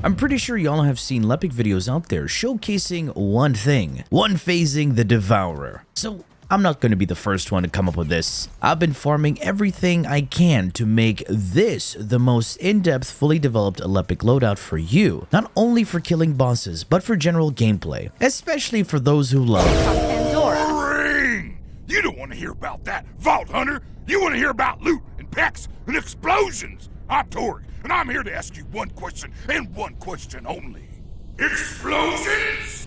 I'm pretty sure y'all have seen LEPIC videos out there showcasing one thing, one-phasing the Devourer. So I'm not going to be the first one to come up with this. I've been farming everything I can to make this the most in-depth, fully developed LEPIC loadout for you, not only for killing bosses, but for general gameplay, especially for those who love Boring! You don't want to hear about that, Vault Hunter! You want to hear about loot and packs and explosions! I'm Torg, and I'm here to ask you one question, and one question only. Explosions?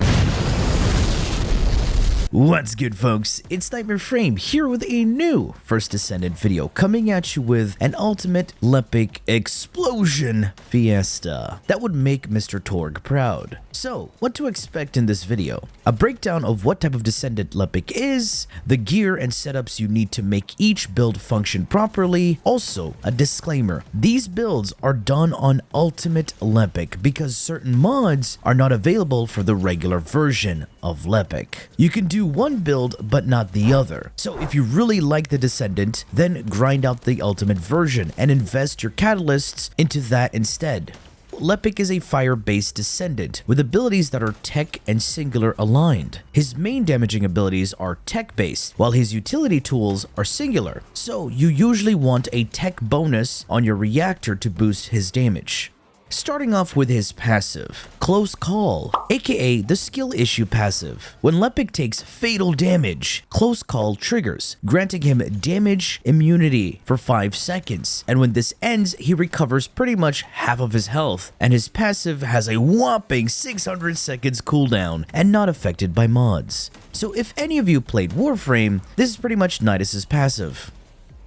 What's good, folks? It's Nightmare Frame here with a new First Descendant video, coming at you with an ultimate LEPIC explosion fiesta that would make Mr. Torg proud. So, what to expect in this video? A breakdown of what type of Descendant LEPIC is, the gear and setups you need to make each build function properly. Also, a disclaimer, these builds are done on Ultimate LEPIC because certain mods are not available for the regular version of LEPIC. You can do one build but not the other. So if you really like the Descendant, then grind out the Ultimate version and invest your catalysts into that instead. LEPIC is a fire-based Descendant with abilities that are tech and singular aligned. His main damaging abilities are tech-based, while his utility tools are singular. So you usually want a tech bonus on your reactor to boost his damage. Starting off with his passive, Close Call, aka the skill issue passive. When LEPIC takes fatal damage, Close Call triggers, granting him damage immunity for 5 seconds, and when this ends, he recovers pretty much half of his health, and his passive has a whopping 600 seconds cooldown and not affected by mods. So if any of you played Warframe, this is pretty much Nidus's passive.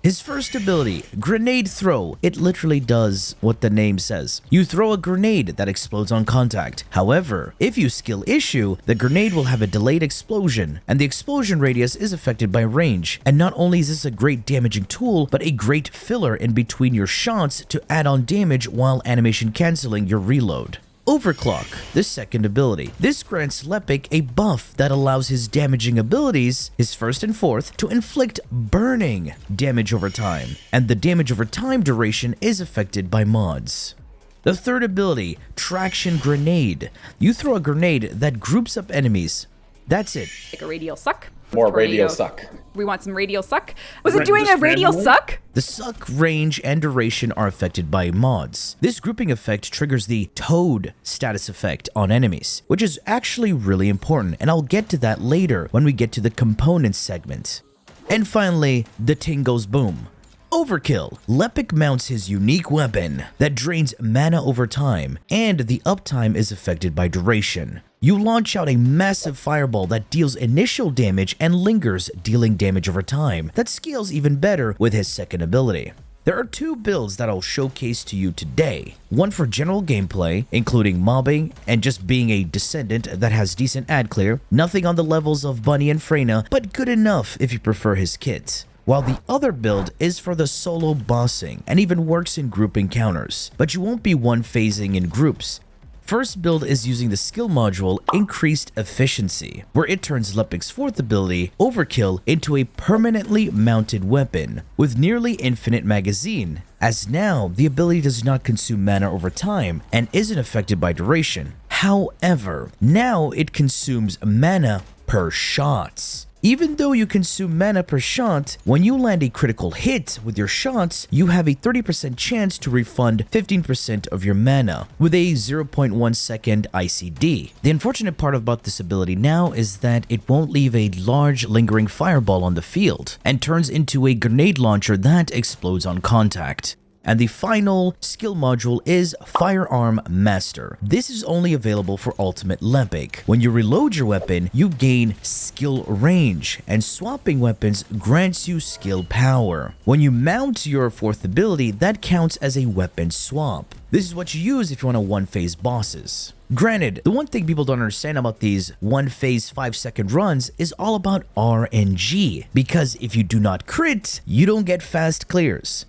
His first ability, Grenade Throw. It literally does what the name says. You throw a grenade that explodes on contact. However, if you skill issue, the grenade will have a delayed explosion, and the explosion radius is affected by range. And not only is this a great damaging tool, but a great filler in between your shots to add on damage while animation canceling your reload. Overclock, the second ability. This grants LEPIC a buff that allows his damaging abilities, his first and fourth, to inflict burning damage over time, and the damage over time duration is affected by mods. The third ability, Traction Grenade. You throw a grenade that groups up enemies. That's it. Like a radial suck. More radial suck. We want some radial suck. Was it doing a radial suck? The suck, range, and duration are affected by mods. This grouping effect triggers the Toad status effect on enemies, which is actually really important, and I'll get to that later when we get to the components segment. And finally, the Ting Goes Boom. Overkill. LEPIC mounts his unique weapon that drains mana over time, and the uptime is affected by duration. You launch out a massive fireball that deals initial damage and lingers, dealing damage over time. That scales even better with his second ability. There are two builds that I'll showcase to you today. One for general gameplay, including mobbing and just being a Descendant that has decent ad clear. Nothing on the levels of Bunny and Freyna, but good enough if you prefer his kit. While the other build is for the solo bossing and even works in group encounters, but you won't be one-phasing in groups. First build is using the skill module Increased Efficiency, where it turns LEPIC's fourth ability, Overkill, into a permanently mounted weapon with nearly infinite magazine, as now the ability does not consume mana over time and isn't affected by duration. However, now it consumes mana per shots. Even though you consume mana per shot, when you land a critical hit with your shots, you have a 30% chance to refund 15% of your mana with a 0.1 second ICD. The unfortunate part about this ability now is that it won't leave a large lingering fireball on the field and turns into a grenade launcher that explodes on contact. And the final skill module is Firearm Master. This is only available for Ultimate LEPIC. When you reload your weapon, you gain skill range, and swapping weapons grants you skill power. When you mount your fourth ability, that counts as a weapon swap. This is what you use if you want to one-phase bosses. Granted, the one thing people don't understand about these one-phase 5-second runs is all about RNG, because if you do not crit, you don't get fast clears.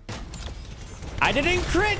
I didn't crit!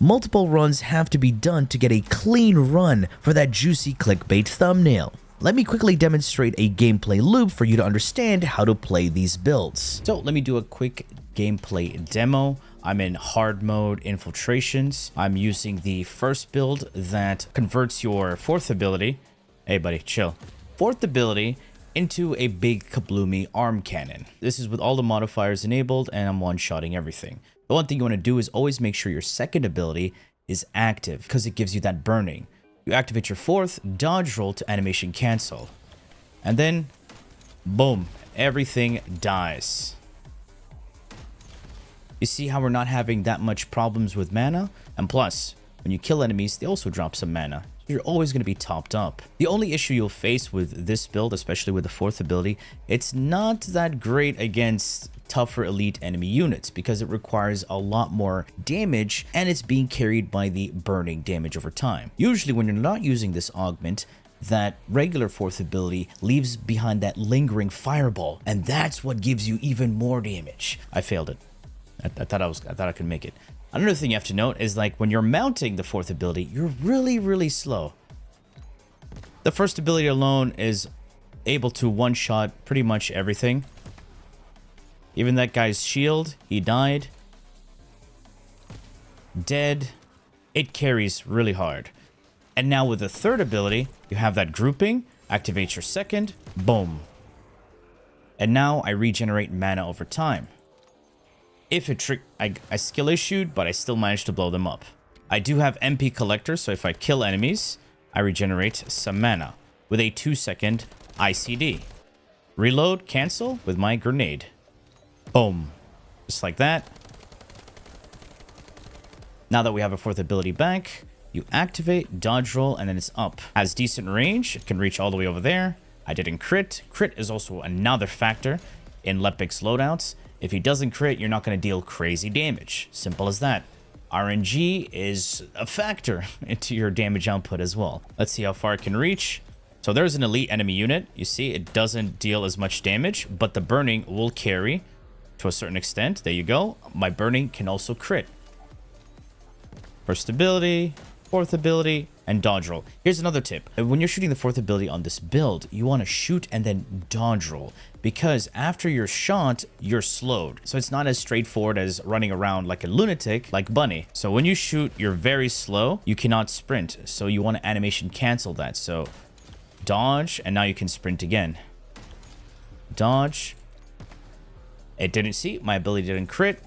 Multiple runs have to be done to get a clean run for that juicy clickbait thumbnail. Let me quickly demonstrate a gameplay loop for you to understand how to play these builds. So let me do a quick gameplay demo. I'm in hard mode infiltrations. I'm using the first build that converts your fourth ability. Hey buddy, chill. Fourth ability into a big kabloomy arm cannon. This is with all the modifiers enabled and I'm one-shotting everything. The one thing you want to do is always make sure your second ability is active because it gives you that burning. You activate your fourth, dodge roll to animation cancel. And then, boom, everything dies. You see how we're not having that much problems with mana? And plus, when you kill enemies, they also drop some mana. You're always going to be topped up. The only issue you'll face with this build, especially with the fourth ability, it's not that great against tougher elite enemy units because it requires a lot more damage and it's being carried by the burning damage over time. Usually when you're not using this augment, that regular fourth ability leaves behind that lingering fireball, and that's what gives you even more damage. I failed it. I thought I could make it. Another thing you have to note is like when you're mounting the fourth ability, you're really slow. The first ability alone is able to one-shot pretty much everything. Even that guy's shield, he died. Dead. It carries really hard. And now with the third ability, you have that grouping, activate your second, boom. And now I regenerate mana over time. If it I skill issued, but I still managed to blow them up. I do have MP collector, so if I kill enemies, I regenerate some mana with a 2-second ICD. Reload, cancel with my grenade. Boom. Just like that. Now that we have a fourth ability back, you activate, dodge roll, and then it's up. Has decent range. It can reach all the way over there. I didn't crit. Crit is also another factor in LEPIC's loadouts. If he doesn't crit, you're not going to deal crazy damage. Simple as that. RNG is a factor into your damage output as well. Let's see how far it can reach. So there's an elite enemy unit. You see, it doesn't deal as much damage, but the burning will carry to a certain extent. There you go. My burning can also crit. First ability, fourth ability, and dodge roll. Here's another tip. When you're shooting the fourth ability on this build, you want to shoot and then dodge roll, because after you're shot, you're slowed. So it's not as straightforward as running around like a lunatic, like Bunny. So when you shoot, you're very slow. You cannot sprint. So you want to animation cancel that. So dodge, and now you can sprint again. Dodge. It didn't see. My ability didn't crit.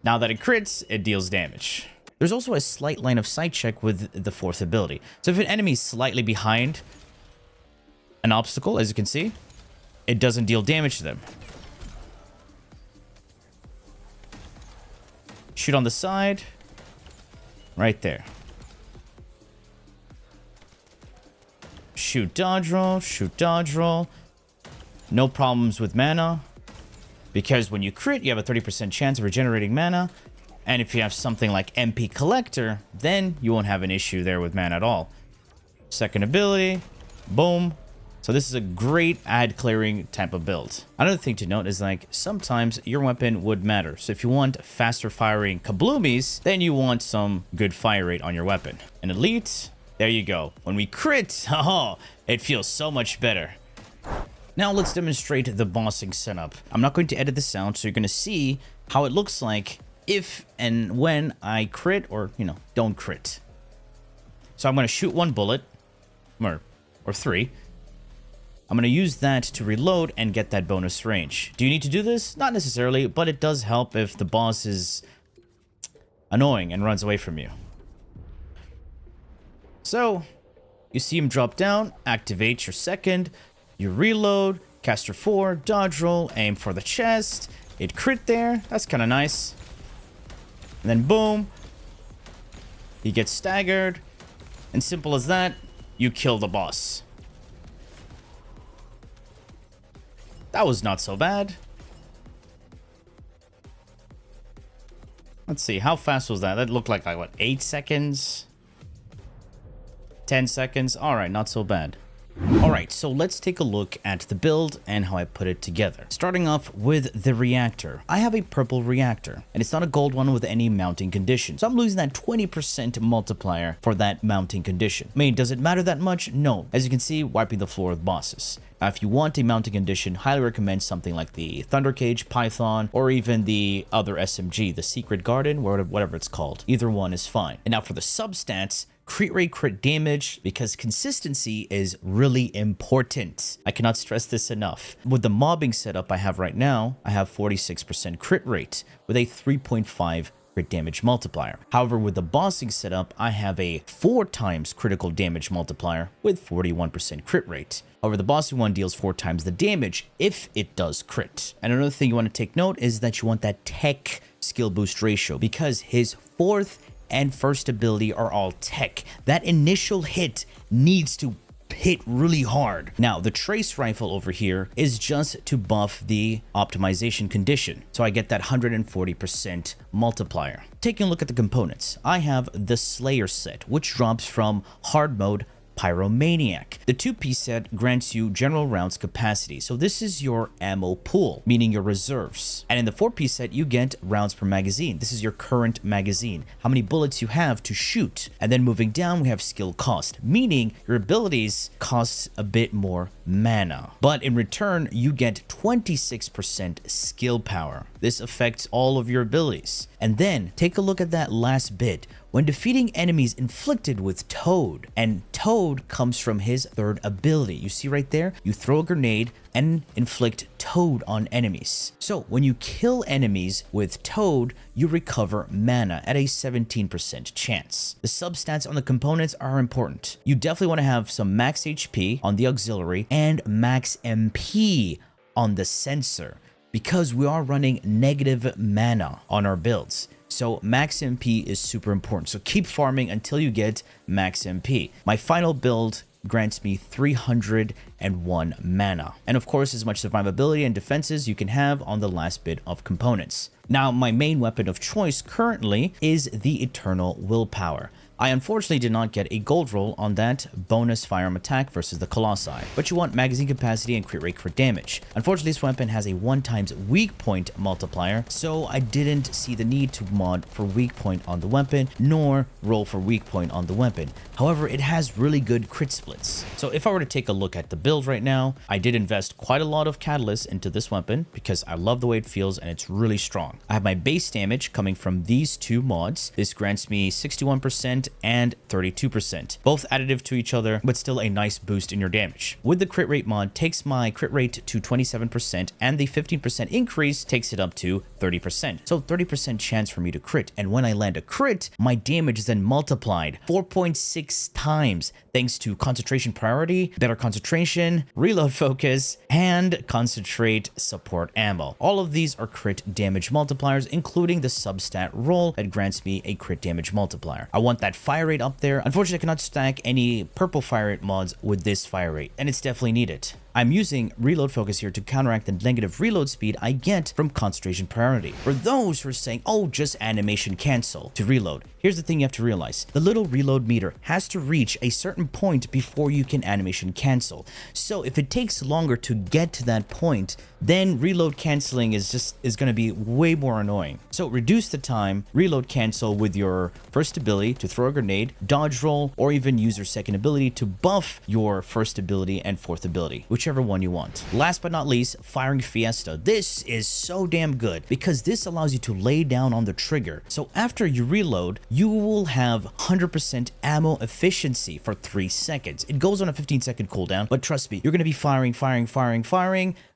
Now that it crits, it deals damage. There's also a slight line of sight check with the fourth ability. So if an enemy is slightly behind an obstacle, as you can see, it doesn't deal damage to them. Shoot on the side. Right there. Shoot, dodge roll. Shoot, dodge roll. No problems with mana. Because when you crit, you have a 30% chance of regenerating mana. And if you have something like MP Collector, then you won't have an issue there with mana at all. Second ability. Boom. So this is a great ad clearing type of build. Another thing to note is like sometimes your weapon would matter. So if you want faster firing kabloomies, then you want some good fire rate on your weapon. An elite. There you go. When we crit, oh, it feels so much better. Now let's demonstrate the bossing setup. I'm not going to edit this out, so you're going to see how it looks like if and when I crit or, you know, don't crit. So I'm going to shoot one bullet, or three. I'm going to use that to reload and get that bonus range. Do you need to do this? Not necessarily, but it does help if the boss is annoying and runs away from you. So, you see him drop down, activate your second, you reload, caster 4, dodge roll, aim for the chest, it crit there, that's kind of nice. And then boom, he gets staggered, and simple as that, you kill the boss. That was not so bad. Let's see, how fast was that? That looked like what, 8 seconds? 10 seconds? Alright, not so bad. Alright, so let's take a look at the build and how I put it together. Starting off with the reactor. I have a purple reactor, and it's not a gold one with any mounting condition. So I'm losing that 20% multiplier for that mounting condition. I mean, does it matter that much? No. As you can see, wiping the floor with bosses. Now, if you want a mounting condition, highly recommend something like the Thunder Cage, Python, or even the other SMG, the Secret Garden, whatever it's called. Either one is fine. And now for the substats, crit rate, crit damage, because consistency is really important. I cannot stress this enough. With the mobbing setup I have right now, I have 46% crit rate with a 3.5 crit damage multiplier. However, with the bossing setup, I have a 4 times critical damage multiplier with 41% crit rate. However, the bossing one deals 4 times the damage if it does crit. And another thing you want to take note is that you want that tech skill boost ratio, because his 4th and 1st ability are all tech. That initial hit needs to hit really hard. Now, the trace rifle over here is just to buff the optimization condition. So I get that 140% multiplier. Taking a look at the components, I have the Slayer set, which drops from hard mode Pyromaniac. The 2-piece set grants you general rounds capacity, so this is your ammo pool, meaning your reserves. And in the 4-piece set, you get rounds per magazine. This is your current magazine, how many bullets you have to shoot. And then moving down, we have skill cost, meaning your abilities cost a bit more mana. But in return, you get 26% skill power. This affects all of your abilities. And then take a look at that last bit. When defeating enemies inflicted with Toad, and Toad comes from his 3rd ability. You see right there, you throw a grenade and inflict Toad on enemies. So when you kill enemies with Toad, you recover mana at a 17% chance. The substats on the components are important. You definitely want to have some max HP on the auxiliary and max MP on the sensor, because we are running negative mana on our builds. So max MP is super important. So keep farming until you get max MP. My final build grants me 301 mana. And of course, as much survivability and defenses you can have on the last bit of components. Now, my main weapon of choice currently is the Eternal Willpower. I unfortunately did not get a gold roll on that bonus firearm attack versus the Colossi, but you want magazine capacity and crit rate for damage. Unfortunately, this weapon has a 1 times weak point multiplier, so I didn't see the need to mod for weak point on the weapon, nor roll for weak point on the weapon. However, it has really good crit splits. So if I were to take a look at the build right now, I did invest quite a lot of catalyst into this weapon because I love the way it feels and it's really strong. I have my base damage coming from these 2 mods. This grants me 61% and 32%, both additive to each other, but still a nice boost in your damage. With the crit rate mod, takes my crit rate to 27%, and the 15% increase takes it up to 30%. So 30% chance for me to crit, and when I land a crit, my damage is then multiplied 4.6 times, thanks to concentration priority, better concentration, reload focus, and concentrate support ammo. All of these are crit damage multipliers, including the substat roll that grants me a crit damage multiplier. I want that fire rate up there. Unfortunately, I cannot stack any purple fire rate mods with this fire rate, and it's definitely needed. I'm using reload focus here to counteract the negative reload speed I get from concentration priority. For those who are saying, oh, just animation cancel to reload, here's the thing you have to realize. The little reload meter has to reach a certain point before you can animation cancel. So if it takes longer to get to that point, then reload canceling is going to be way more annoying. So reduce the time, reload cancel with your 1st ability to throw a grenade, dodge roll, or even use your 2nd ability to buff your 1st ability and 4th ability, whichever one you want. Last but not least, firing Fiesta. This is so damn good because this allows you to lay down on the trigger. So after you reload, you will have 100% ammo efficiency for 3 seconds. It goes on a 15-second cooldown, but trust me, you're going to be firing,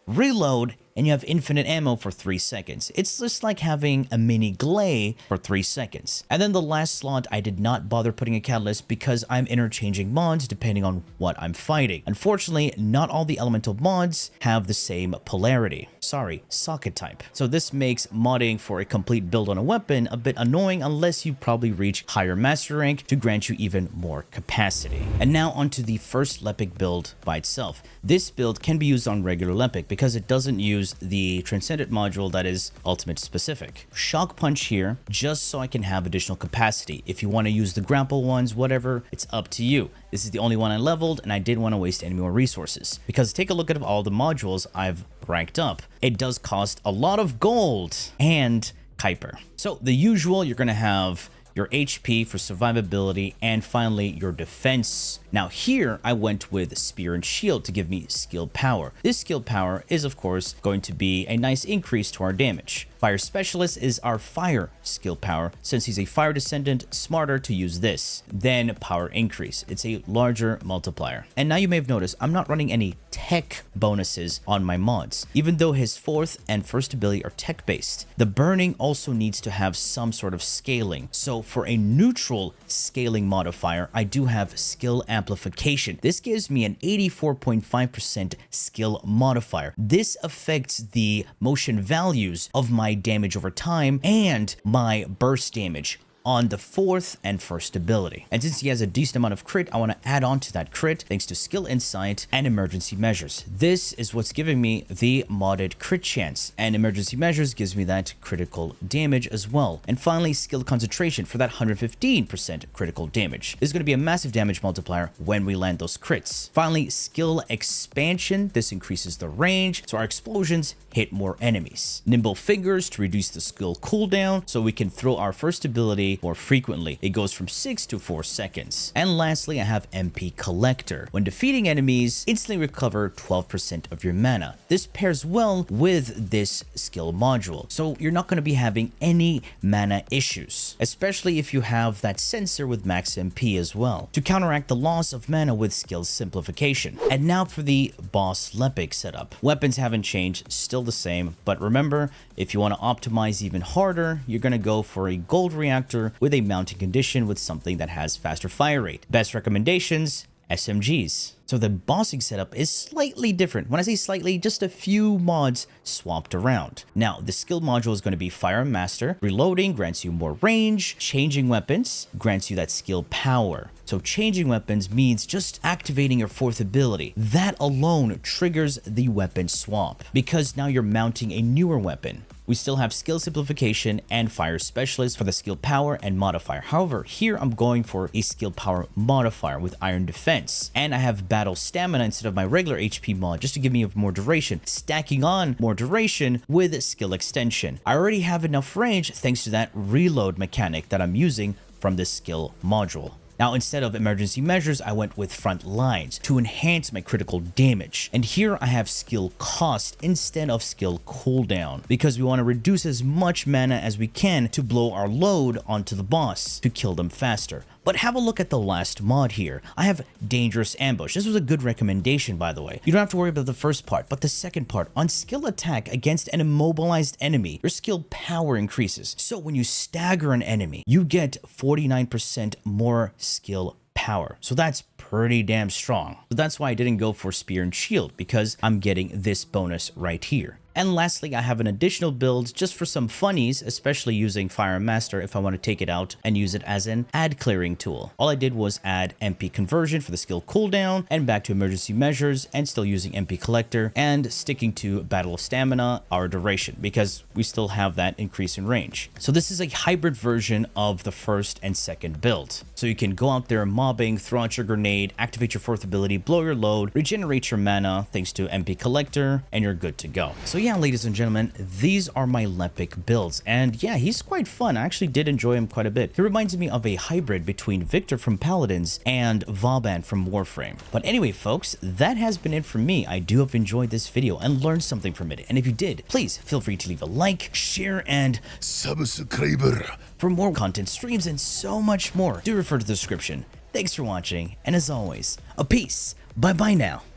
reload, and you have infinite ammo for 3 seconds. It's just like having a mini Glay for 3 seconds. And then the last slot, I did not bother putting a catalyst because I'm interchanging mods depending on what I'm fighting. Unfortunately, not all the elemental mods have the same polarity. Sorry, socket type. So this makes modding for a complete build on a weapon a bit annoying unless you probably reach higher master rank to grant you even more capacity. And now onto the first LEPIC build by itself. This build can be used on regular LEPIC because it doesn't use use the Transcendent module that is ultimate specific. Shock Punch here, just so I can have additional capacity. If you want to use the grapple ones, whatever, it's up to you. This is the only one I leveled, and I didn't want to waste any more resources. Because take a look at all the modules I've ranked up. It does cost a lot of gold and Kuiper. So the usual, you're going to have your HP for survivability, and finally your defense. Now here I went with Spear and Shield to give me skill power. This skill power is of course going to be a nice increase to our damage. Fire Specialist is our fire skill power. Since he's a fire descendant, smarter to use this. Then power increase. It's a larger multiplier. And now you may have noticed I'm not running any tech bonuses on my mods. Even though his fourth and first ability are tech based, the burning also needs to have some sort of scaling. So for a neutral scaling modifier, I do have skill amplification. This gives me an 84.5% skill modifier. This affects the motion values of my damage over time and my burst damage on the fourth and first ability. And since he has a decent amount of crit, I want to add on to that crit thanks to skill insight and emergency measures. This is what's giving me the modded crit chance, and emergency measures gives me that critical damage as well. And finally, skill concentration for that 115% critical damage. This is going to be a massive damage multiplier when we land those crits. Finally, skill expansion. This increases the range, so our explosions hit more enemies. Nimble Fingers to reduce the skill cooldown, so we can throw our first ability more frequently. It goes from 6 to 4 seconds. And lastly, I have MP Collector. When defeating enemies, instantly recover 12% of your mana. This pairs well with this skill module, so you're not going to be having any mana issues, especially if you have that sensor with max MP as well, to counteract the loss of mana with skill simplification. And now for the boss LEPIC setup. Weapons haven't changed, still the same, but remember, if you want to optimize even harder, you're going to go for a gold reactor with a mounting condition with something that has faster fire rate. Best recommendations, SMGs. So the bossing setup is slightly different. When I say slightly, just a few mods swapped around. Now, the skill module is going to be Fire Master. Reloading grants you more range. Changing weapons grants you that skill power. So changing weapons means just activating your fourth ability. That alone triggers the weapon swap, because now you're mounting a newer weapon. We still have skill simplification and fire specialist for the skill power and modifier. However, here I'm going for a skill power modifier with iron defense, and I have battle stamina instead of my regular HP mod just to give me more duration, stacking on more duration with skill extension. I already have enough range thanks to that reload mechanic that I'm using from this skill module. Now, instead of emergency measures, I went with front lines to enhance my critical damage. And here I have skill cost instead of skill cooldown, because we want to reduce as much mana as we can to blow our load onto the boss to kill them faster. But have a look at the last mod here. I have Dangerous Ambush. This was a good recommendation, by the way. You don't have to worry about the first part, but the second part. On skill attack against an immobilized enemy, your skill power increases. So when you stagger an enemy, you get 49% more skill power. So that's pretty damn strong. So that's why I didn't go for Spear and Shield, because I'm getting this bonus right here. And lastly, I have an additional build just for some funnies, especially using Fire Master if I want to take it out and use it as an ad clearing tool. All I did was add MP conversion for the skill cooldown and back to emergency measures, and still using MP collector and sticking to battle of stamina, our duration, because we still have that increase in range. So this is a hybrid version of the first and second build. So you can go out there mobbing, throw out your grenade, activate your fourth ability, blow your load, regenerate your mana thanks to MP collector, and you're good to go. So yeah, ladies and gentlemen, these are my LEPIC builds, and yeah, he's quite fun. I actually did enjoy him quite a bit. He reminds me of a hybrid between Victor from Paladins and Vauban from Warframe. But anyway, folks, that has been it from me. I do hope you enjoyed this video and learned something from it, and if you did, please feel free to leave a like, share, and subscriber. For more content, streams, and so much more, do refer to the description. Thanks for watching, and as always, a peace. Bye-bye now.